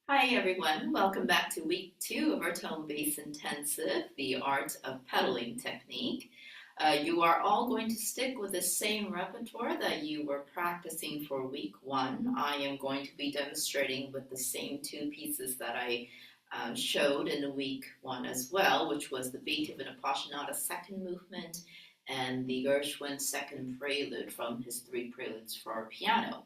Hi everyone, welcome back to week 2 of our Tonebase Intensive, the art of pedaling technique. You are all going to stick with the same repertoire that you were practicing for week 1. I am going to be demonstrating with the same two pieces that I showed in the week 1 as well, which was the Beethoven Appassionata second movement and the Gershwin second prelude from his 3 preludes for piano.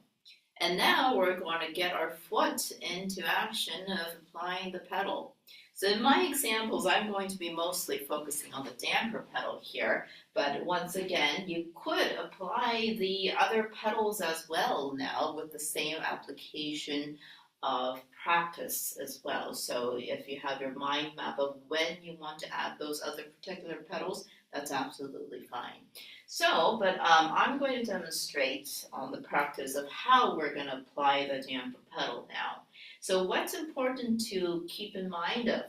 And now we're going to get our foot into action of applying the pedal. So in my examples, I'm going to be mostly focusing on the damper pedal here, but once again, you could apply the other pedals as well now with the same application of practice as well. So if you have your mind map of when you want to add those other particular pedals, that's absolutely fine. But I'm going to demonstrate on the practice of how we're going to apply the damper pedal now. So what's important to keep in mind of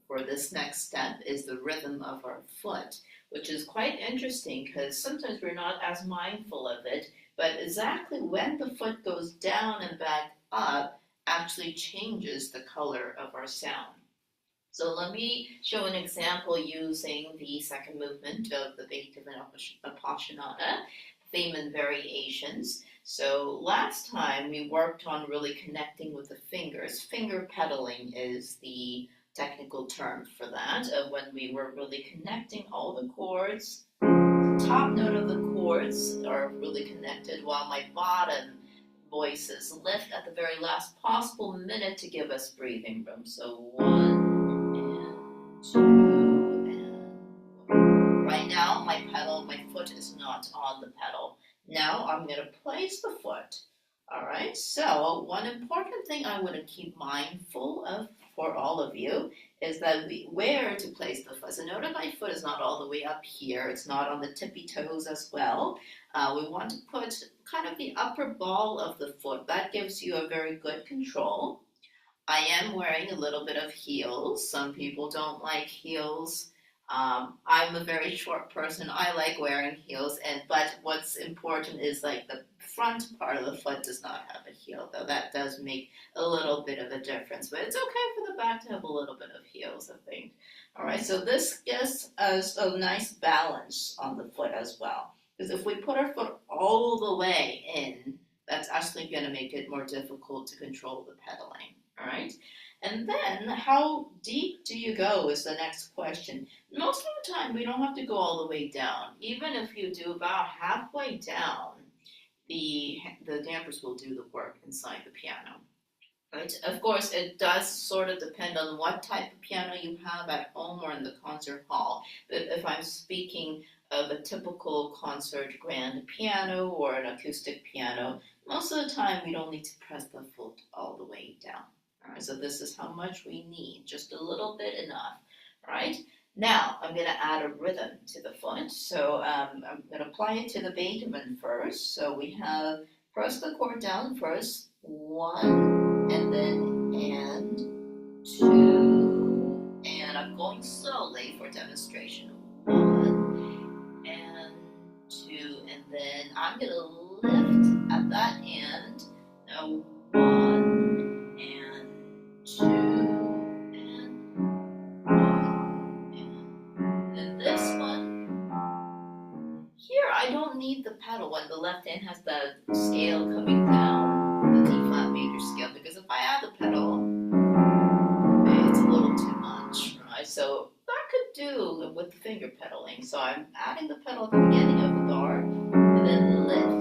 for this next step is the rhythm of our foot, which is quite interesting because sometimes we're not as mindful of it, but exactly when the foot goes down and back up actually changes the color of our sound. So let me show an example using the second movement of the Beethoven Appassionata, theme and variations. So last time we worked on really connecting with the fingers. Finger pedaling is the technical term for that, when we were really connecting all the chords. The top note of the chords are really connected while my bottom voices lift at the very last possible minute to give us breathing room. So 1, 2, and right now my foot is not on the pedal. Now I'm going to place the foot. All right, so one important thing I want to keep mindful of for all of you is that where to place the foot. So notice my foot is not all the way up here. It's not on the tippy toes as well. We want to put kind of the upper ball of the foot. That gives you a very good control. I am wearing a little bit of heels. Some people don't like heels. I'm a very short person. I like wearing heels, but what's important is like the front part of the foot does not have a heel, though that does make a little bit of a difference. But it's okay for the back to have a little bit of heels, I think. All right, so this gives us a nice balance on the foot as well. Because if we put our foot all the way in, that's actually going to make it more difficult to control the pedaling. All right, and then how deep do you go is the next question. Most of the time, we don't have to go all the way down. Even if you do about halfway down, the dampers will do the work inside the piano. Right? Of course, it does sort of depend on what type of piano you have at home or in the concert hall. But if I'm speaking of a typical concert grand piano or an acoustic piano, most of the time we don't need to press the foot all the way down. All right, so this is how much we need, just a little bit enough. All right, now I'm going to add a rhythm to the foot. So I'm going to apply it to the Beethoven first. So we have press the chord down first, 1, and then and 2, and I'm going slowly for demonstration. 1 and 2, and then I'm going to lift at that end. Now 1 and 2 and 1 and this one. Here I don't need the pedal when the left hand has the scale coming down, the D flat major scale, because if I add the pedal, it's a little too much, right? So that could do with the finger pedaling. So I'm adding the pedal at the beginning of the bar and then lift.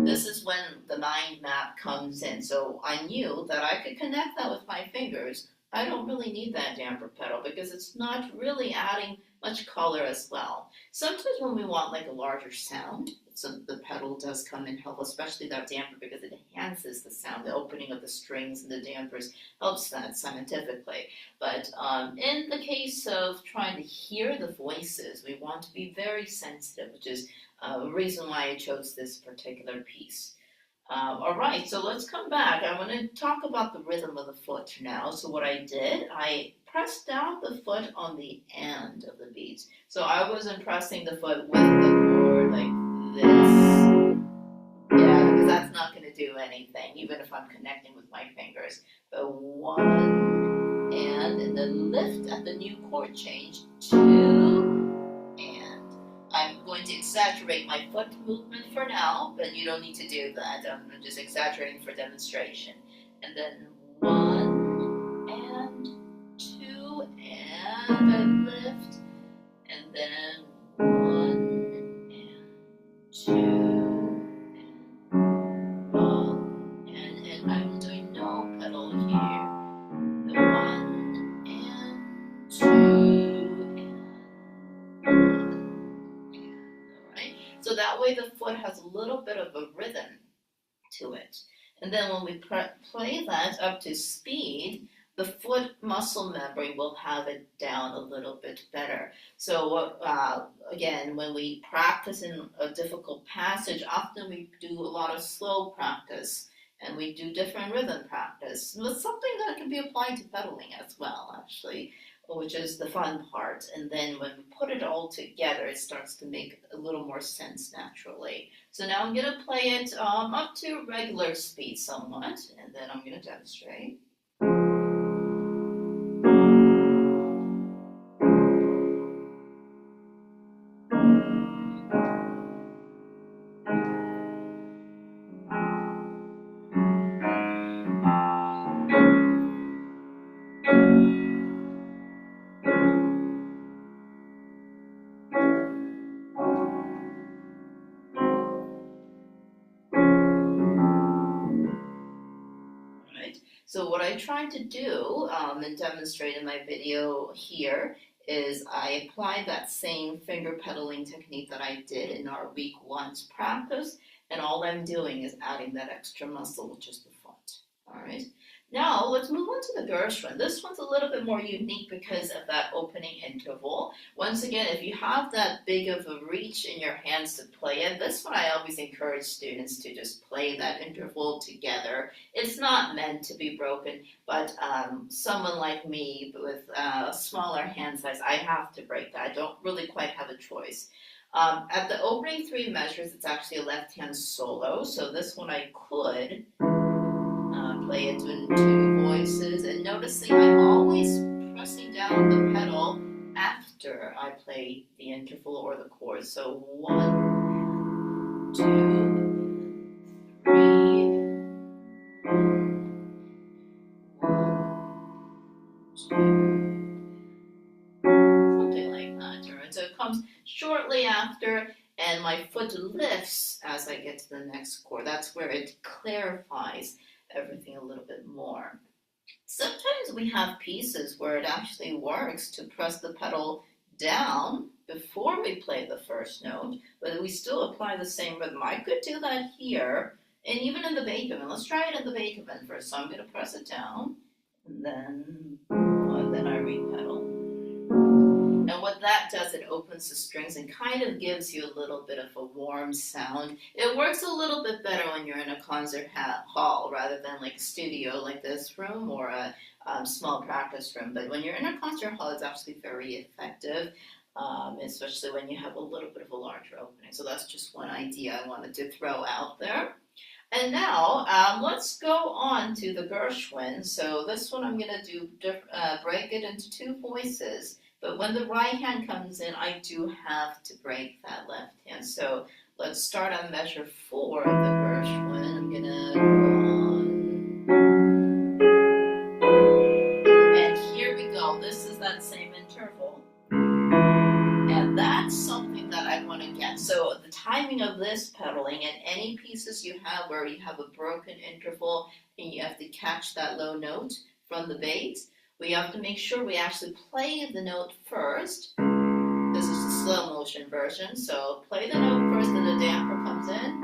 This is when the mind map comes in. So I knew that I could connect that with my fingers. I don't really need that damper pedal because it's not really adding much color as well. Sometimes when we want like a larger sound, the pedal does come in help, especially that damper, because it enhances the sound. The opening of the strings and the dampers helps that scientifically. But in the case of trying to hear the voices, we want to be very sensitive, which is a reason why I chose this particular piece. All right, so let's come back. I want to talk about the rhythm of the foot now. So what I did, I pressed down the foot on the end of the beats. So I wasn't pressing the foot with the chord like this. Yeah, because that's not going to do anything, even if I'm connecting with my fingers. But 1 and then lift at the new chord change, 2 and. I'm going to exaggerate my foot movement for now, but you don't need to do that. I'm just exaggerating for demonstration. And then 1 and 2 and I lift, and then 1 and 2 and 1 and I'm doing no pedal here. The 1 and 2 and 1. Alright? So that way the foot has a little bit of a rhythm to it. And then when we play that up to speed, the foot muscle memory will have it down a little bit better. So again, when we practice in a difficult passage, often we do a lot of slow practice and we do different rhythm practice. It's something that can be applied to pedaling as well, actually, which is the fun part. And then when we put it all together, it starts to make a little more sense naturally. So now I'm going to play it up to regular speed somewhat, and then I'm going to demonstrate. So what I tried to do and demonstrate in my video here is I applied that same finger pedaling technique that I did in our week 1's practice, and all I'm doing is adding that extra muscle, which is the foot. All right. Now let's move on to the Gershwin. This one's a little bit more unique because of that opening interval. Once again, if you have that big of a reach in your hands to play it, this one I always encourage students to just play that interval together. It's not meant to be broken, but someone like me with a smaller hand size, I have to break that. I don't really quite have a choice. At the opening 3 measures, it's actually a left hand solo, so this one I could play it in 2 voices, and noticing I'm always pressing down the pedal after I play the interval or the chord. So 1, 2, 3, 1, 2, something like that. Alright, so it comes shortly after, and my foot lifts as I get to the next chord. That's where it clarifies everything a little bit more. Sometimes we have pieces where it actually works to press the pedal down before we play the first note, but we still apply the same rhythm. I could do that here, and even in the Beethoven. Let's try it in the Beethoven first. So I'm going to press it down, and then I re-pedal. And what that does, it opens the strings and kind of gives you a little bit of a warm sound. It works a little bit better when you're in a concert hall rather than like a studio like this room or a small practice room. But when you're in a concert hall, it's actually very effective, especially when you have a little bit of a larger opening. So that's just one idea I wanted to throw out there. And now let's go on to the Gershwin. So this one I'm going to do break it into 2 voices. But when the right hand comes in, I do have to break that left hand. So let's start on measure 4 of the Gershwin. I'm going to go on. And here we go. This is that same interval. And that's something that I want to get. So the timing of this pedaling and any pieces you have where you have a broken interval and you have to catch that low note from the bass, we have to make sure we actually play the note first. This is the slow motion version. So play the note first, then the damper comes in,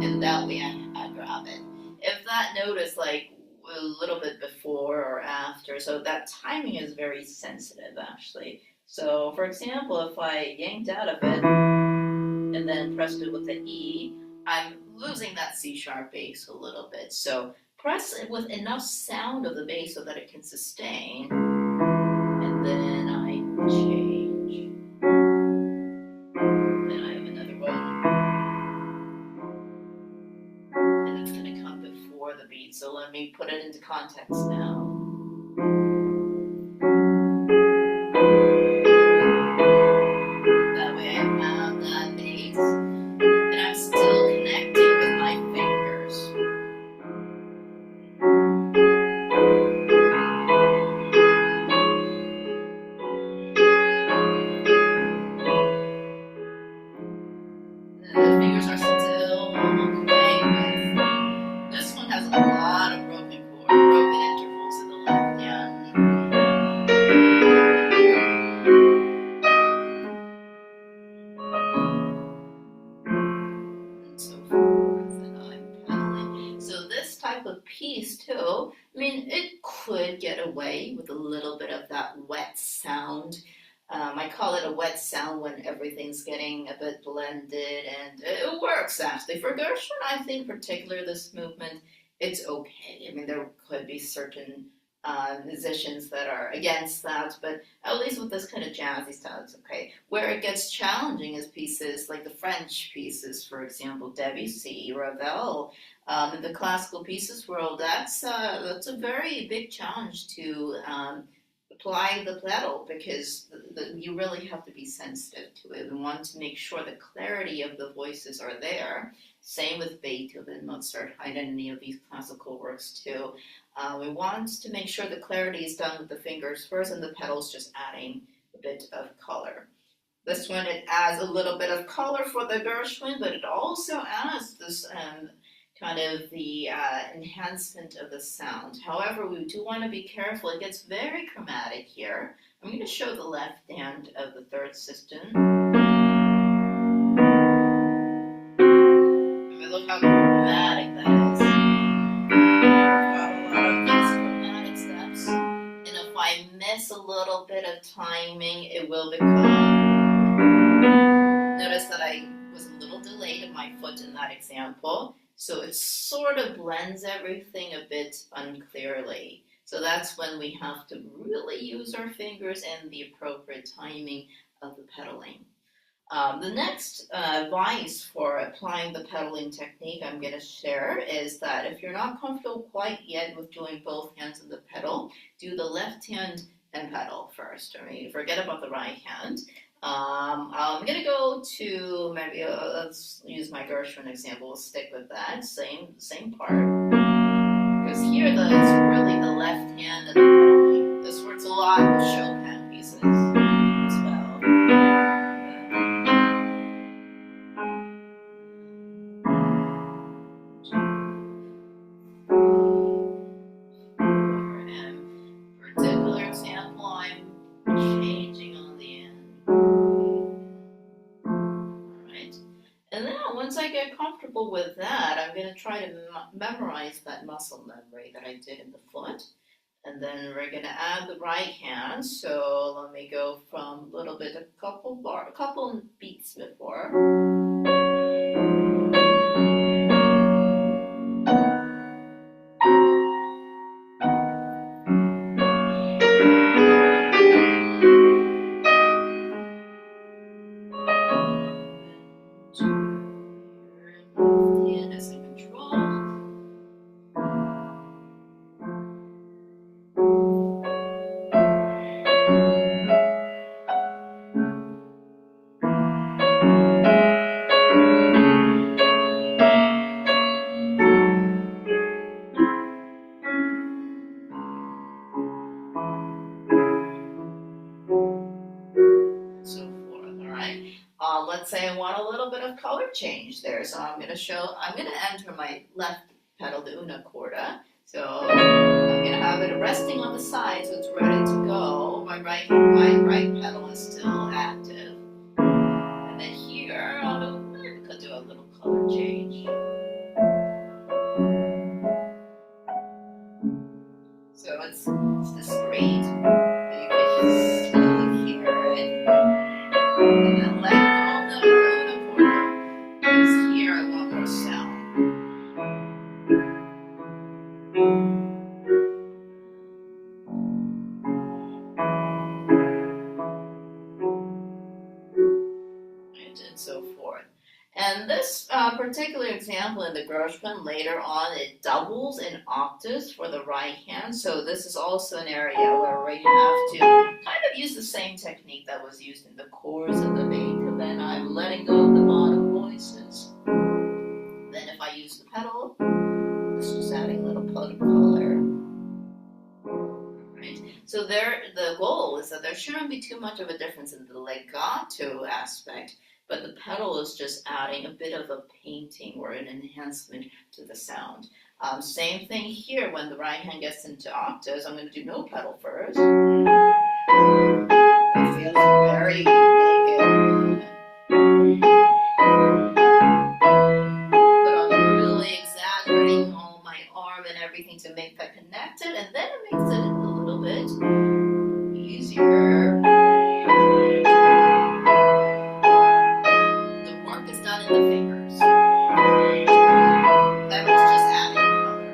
and that way I grab it. If that note is like a little bit before or after, so that timing is very sensitive actually. So for example, if I yanked out of it and then pressed it with the E, I'm losing that C sharp bass a little bit. So press it with enough sound of the bass so that it can sustain, and then I change. Then I have another one, and me put it into context now. That way I have that bass, and I'm still connecting with my fingers. The fingers are still playing with. This one has a lot of broken intervals in the left hand. And so forth, and I'm pedaling. So this type of piece too, I mean, it could get away with a little bit of that wet sound. I call it a wet sound when everything's getting a bit blended, and it works actually. For Gershwin, I think particularly this movement, it's okay. I mean, there could be certain musicians that are against that, but at least with this kind of jazzy style, it's okay. Where it gets challenging is pieces like the French pieces, for example, Debussy, Ravel. In the classical pieces world, that's a very big challenge to apply the pedal, because you really have to be sensitive to it. We want to make sure the clarity of the voices are there. Same with Beethoven, Mozart, Haydn, any of these classical works too. We want to make sure the clarity is done with the fingers first, and the pedal's just adding a bit of color. This one, it adds a little bit of color for the Gershwin, but it also adds this kind of the enhancement of the sound. However, we do want to be careful. It gets very chromatic here. I'm going to show the left hand of the third system. I mean, look how chromatic that is. Got a lot of these chromatic steps. And if I miss a little bit of timing, it will become... Notice that I was a little delayed in my foot in that example. So it sort of blends everything a bit unclearly. So that's when we have to really use our fingers and the appropriate timing of the pedaling. The next advice for applying the pedaling technique I'm going to share is that if you're not comfortable quite yet with doing both hands on the pedal, do the left hand and pedal first. I mean, forget about the right hand. I'm going to go to, maybe let's use my Gershwin example. We'll stick with that, same part. Because here it's really the left hand and the pedaling. This works a lot with Chopin pieces as well. For particular example, I'm changing on the end. And then once I get comfortable with that, I'm going to try to memorize that muscle memory that I did in the foot. And then we're going to add the right hand. So let me go from a little bit, a couple beats before. Let's say I want a little bit of color change there, so I'm going to enter my left pedal, the una corda. So I'm going to have it resting on the side, so it's ready to go. My right pedal is still active. And then here, maybe could do a little color change. So it's discreet, but you can still hear it. And then let go of the una corda, because here I want more sound. And so forth. And this particular example in the Gershwin, later on, it doubles in octaves for the right hand. So this is also an area where you have to kind of use the same technique that was used in the chorus of the Beethoven. I'm letting go of the bottom voices. Then if I use the pedal, this is just adding a little pot of color. Right. So there, the goal is that there shouldn't be too much of a difference in the legato aspect, but the pedal is just adding a bit of a painting or an enhancement to the sound. Same thing here, when the right hand gets into octaves, I'm going to do no pedal first. It feels very naked. But I'm really exaggerating all my arm and everything to make that connected, and then it makes it a little bit easier. The work is done in the fingers. That was just adding color.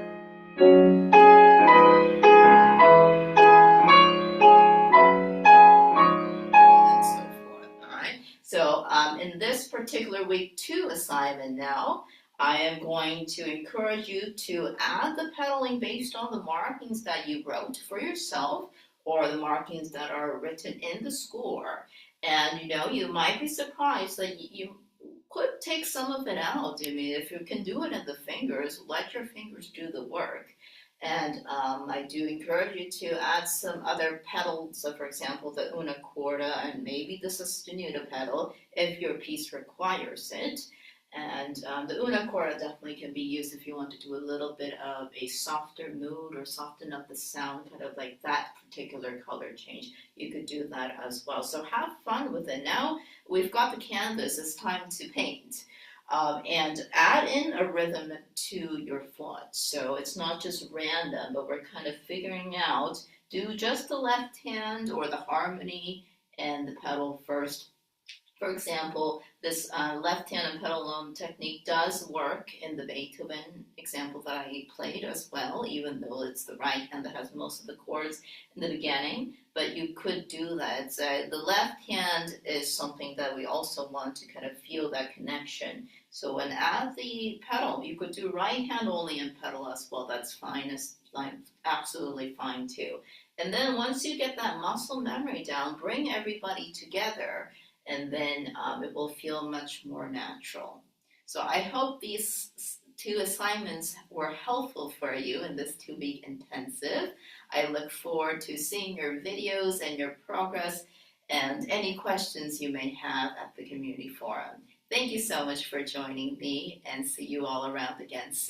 And so forth. Alright. So in this particular week 2 assignment now, I am going to encourage you to add the pedaling based on the markings that you wrote for yourself or the markings that are written in the score. And you might be surprised that you could take some of it out. I mean, if you can do it in the fingers, let your fingers do the work. And I do encourage you to add some other pedals, so for example, the una corda and maybe the sostenuto pedal if your piece requires it. And the una corda definitely can be used if you want to do a little bit of a softer mood or soften up the sound, kind of like that particular color change. You could do that as well. So have fun with it. Now we've got the canvas, it's time to paint. And add in a rhythm to your foot. So it's not just random, but we're kind of figuring out, do just the left hand or the harmony and the pedal first. For example, this left hand and pedal alone technique does work in the Beethoven example that I played as well, even though it's the right hand that has most of the chords in the beginning, but you could do that. So the left hand is something that we also want to kind of feel that connection. So when add the pedal, you could do right hand only and pedal as well. That's fine, it's absolutely fine too. And then once you get that muscle memory down, bring everybody together, and then it will feel much more natural. So I hope these 2 assignments were helpful for you in this 2-week intensive. I look forward to seeing your videos and your progress and any questions you may have at the community forum. Thank you so much for joining me, and see you all around again soon.